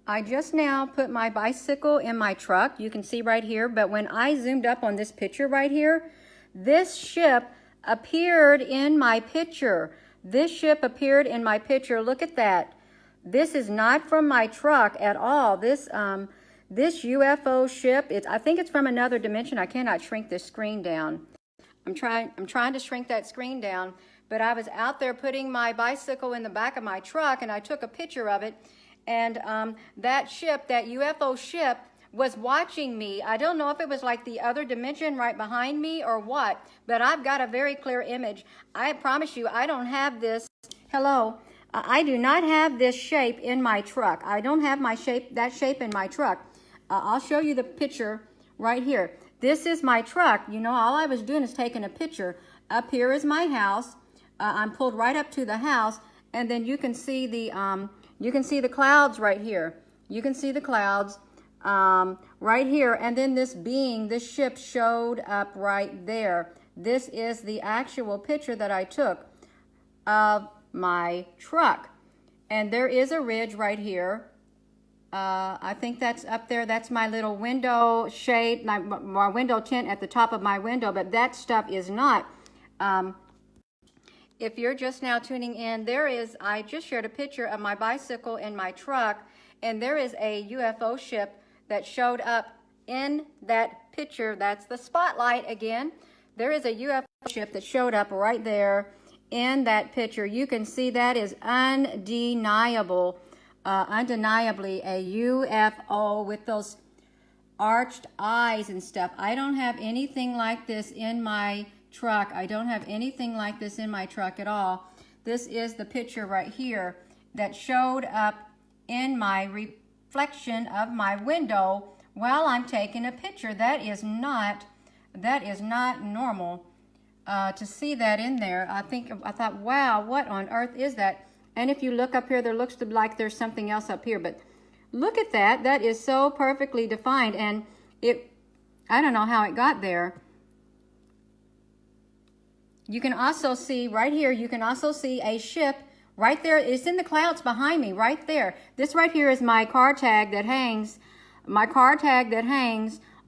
I just now put my bicycle in my truck. You can see right here, but when I zoomed up on this picture right here, this ship appeared in my picture. This ship appeared in my picture. Look at that. This is not from my truck at all. This UFO ship, I think it's from another dimension. I cannot shrink this screen down. I'm trying to shrink that screen down, but I was out there putting my bicycle in the back of my truck, and I took a picture of it, and that ship, that UFO ship, was watching me. I don't know if it was like the other dimension right behind me or what, but I've got a very clear image. I promise you, I don't have this. Hello. I do not have this shape in my truck. I don't have that shape in my truck. I'll show you the picture right here. This is my truck. You know, all I was doing is taking a picture. Up here is my house. I'm pulled right up to the house, and then you can see the clouds right here. You can see the clouds right here, and then this ship showed up right there. This is the actual picture that I took of my truck, and there is a ridge right here. I think that's up there. That's my little window shade, my window tint at the top of my window, but that stuff is not. If you're just now tuning in, I just shared a picture of my bicycle and my truck, and there is a UFO ship that showed up in that picture. That's the spotlight again. There is a UFO ship that showed up right there in that picture. You can see that is undeniably a UFO with those arched eyes and stuff. I don't have anything like this in my truck. I don't have anything like this in my truck at all. This is the picture right here that showed up in my reflection of my window while I'm taking a picture. That is not normal. To see that in there, I thought, wow, what on earth is that? And if you look up here, there looks like there's something else up here, but look at that. That is so perfectly defined, and I don't know how it got there. You can also see right here, you can also see a ship right there. It's in the clouds behind me, right there. This right here is my car tag that hangs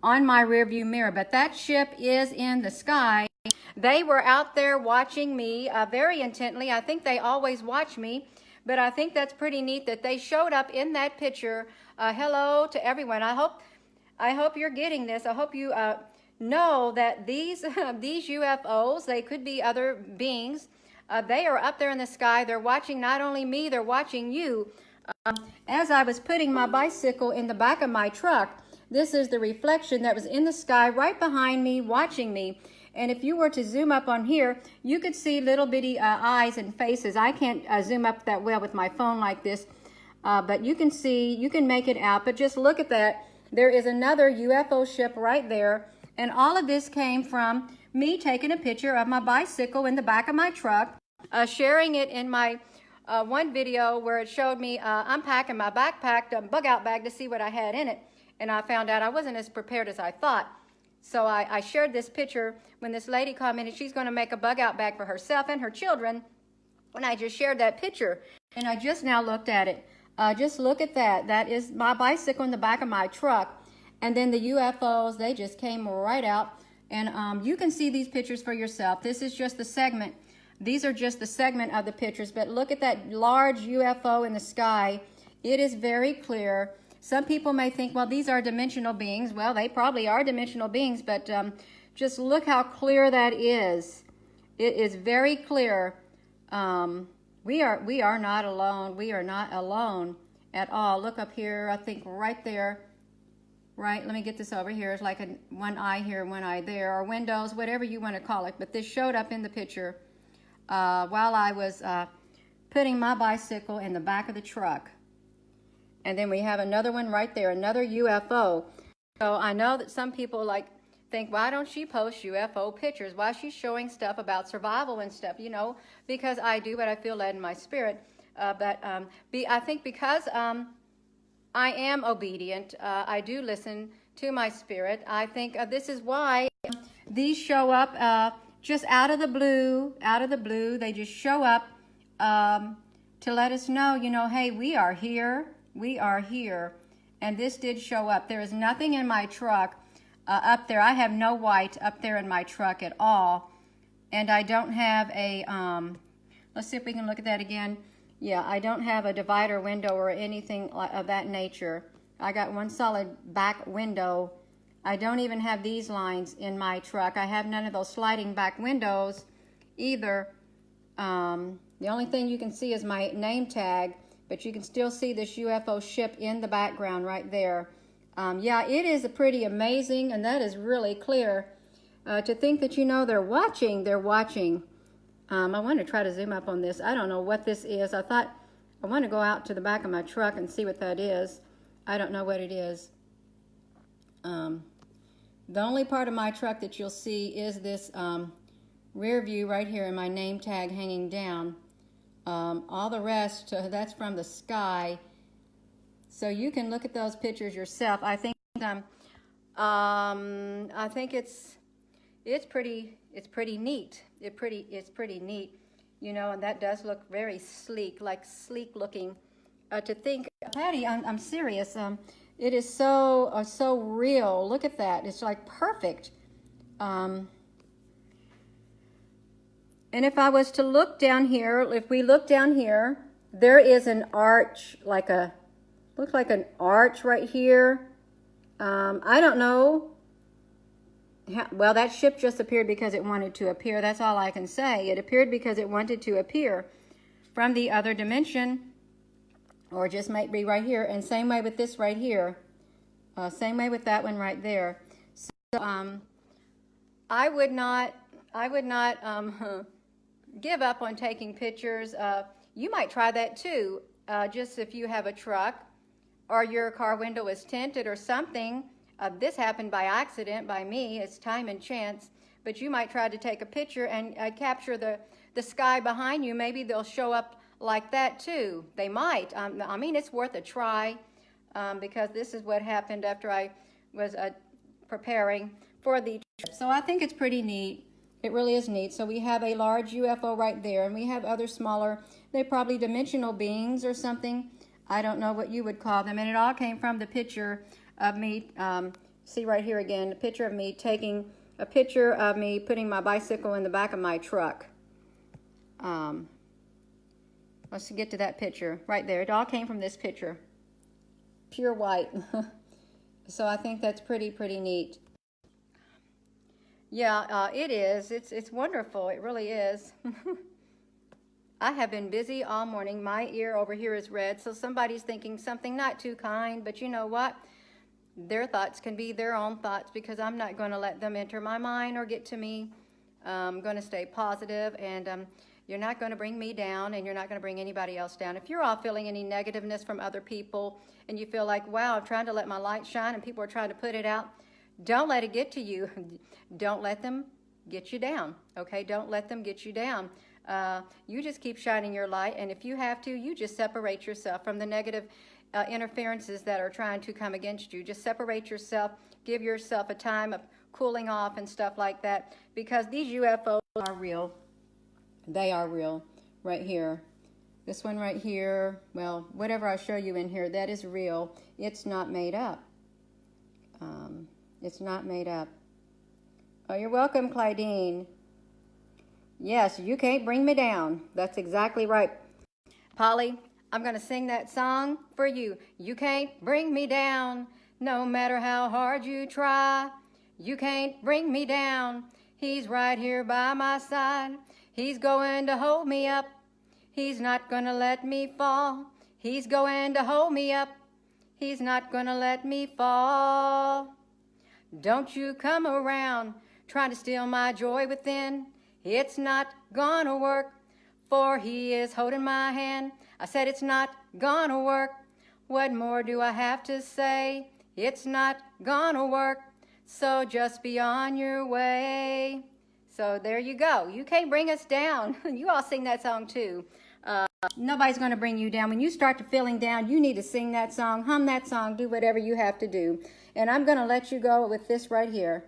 on my rearview mirror, but that ship is in the sky. They were out there watching me very intently. I think they always watch me, but I think that's pretty neat that they showed up in that picture. Hello to everyone. I hope you're getting this. I hope you know that these UFOs, they could be other beings. They are up there in the sky. They're watching not only me, they're watching you. As I was putting my bicycle in the back of my truck, this is the reflection that was in the sky right behind me, watching me. And if you were to zoom up on here, you could see little bitty eyes and faces. I can't zoom up that well with my phone like this, but you can make it out. But just look at that. There is another UFO ship right there. And all of this came from me taking a picture of my bicycle in the back of my truck, sharing it in my one video where it showed me unpacking my backpack, bug out bag to see what I had in it. And I found out I wasn't as prepared as I thought. So I shared this picture when this lady commented she's going to make a bug out bag for herself and her children. And I just shared that picture. And I just now looked at it. Just look at that. That is my bicycle in the back of my truck. And then the UFOs, they just came right out. And you can see these pictures for yourself. This is just the segment. These are just the segment of the pictures. But look at that large UFO in the sky. It is very clear. Some people may think, well, these are dimensional beings. Well, they probably are dimensional beings, but just look how clear that is. It is very clear. We are not alone. We are not alone at all. Look up here, I think right there. Right, let me get this over here. It's like one eye here, one eye there, or windows, whatever you want to call it. But this showed up in the picture while I was putting my bicycle in the back of the truck. And then we have another one right there, another UFO. So I know that some people think, why don't she post UFO pictures? Why is she showing stuff about survival and stuff? You know, because I do what I feel led in my spirit. I think because I am obedient, I do listen to my spirit. I think this is why these show up just out of the blue. They just show up to let us know, hey, we are here. we are here. And this did show up. There is nothing in my truck up there. I have no white up there in my truck at all. And I don't have a, let's see if we can look at that again. Yeah, I don't have a divider window or anything of that nature. I got one solid back window. I don't even have these lines in my truck. I have none of those sliding back windows either. The only thing you can see is my name tag, but you can still see this UFO ship in the background right there. Yeah, it is pretty amazing, and that is really clear. To think that, you know, they're watching. I want to try to zoom up on this. I don't know what this is. I want to go out to the back of my truck and see what that is. I don't know what it is. The only part of my truck that you'll see is this rear view right here and my name tag hanging down. All the rest, that's from the sky. So you can look at those pictures yourself. I think it's pretty neat. It's pretty neat, you know, and that does look very sleek, like sleek looking. To think, Patty, I'm serious. It is so real. Look at that. It's like perfect. And if I was to look down here, if we look down here, there is an arch, looks like an arch right here. I don't know. Well, that ship just appeared because it wanted to appear. That's all I can say. It appeared because it wanted to appear from the other dimension, or just might be right here. And same way with this right here. Same way with that one right there. So I would not give up on taking pictures. You might try that too. Just if you have a truck or your car window is tinted or something. This happened by accident by me. It's time and chance. But you might try to take a picture and capture the sky behind you. Maybe they'll show up like that too. They might. I mean, it's worth a try because this is what happened after I was preparing for the trip. So I think it's pretty neat. It really is neat. So we have a large UFO right there, and we have other smaller, they're probably dimensional beings or something. I don't know what you would call them. And it all came from the picture of me, see right here again, a picture of me taking a picture of me putting my bicycle in the back of my truck. Let's get to that picture right there. It all came from this picture. Pure white. So I think that's pretty neat. Yeah, it is. It's wonderful. It really is. I have been busy all morning. My ear over here is red, so somebody's thinking something not too kind, but you know what? Their thoughts can be their own thoughts because I'm not going to let them enter my mind or get to me. I'm going to stay positive, and you're not going to bring me down, and you're not going to bring anybody else down. If you're all feeling any negativeness from other people and you feel like, wow, I'm trying to let my light shine and people are trying to put it out, don't let it get to you. Don't let them get you down, okay? Don't let them get you down. You just keep shining your light, and if you have to, you just separate yourself from the negative interferences that are trying to come against you. Just separate yourself, give yourself a time of cooling off and stuff like that, because these UFOs are real. They are real right here. This one right here, well, whatever I show you in here, that is real. It's not made up. It's not made up. Oh, you're welcome, Clydine. Yes, you can't bring me down. That's exactly right. Polly, I'm going to sing that song for you. You can't bring me down, no matter how hard you try. You can't bring me down. He's right here by my side. He's going to hold me up. He's not going to let me fall. He's going to hold me up. He's not going to let me fall. Don't you come around trying to steal my joy within. It's not gonna work, for he is holding my hand. I said it's not gonna work. What more do I have to say? It's not gonna work, so just be on your way. So there you go. You can't bring us down. You all sing that song too. Nobody's going to bring you down. When you start to feeling down, you need to sing that song, hum that song, do whatever you have to do. And I'm going to let you go with this right here.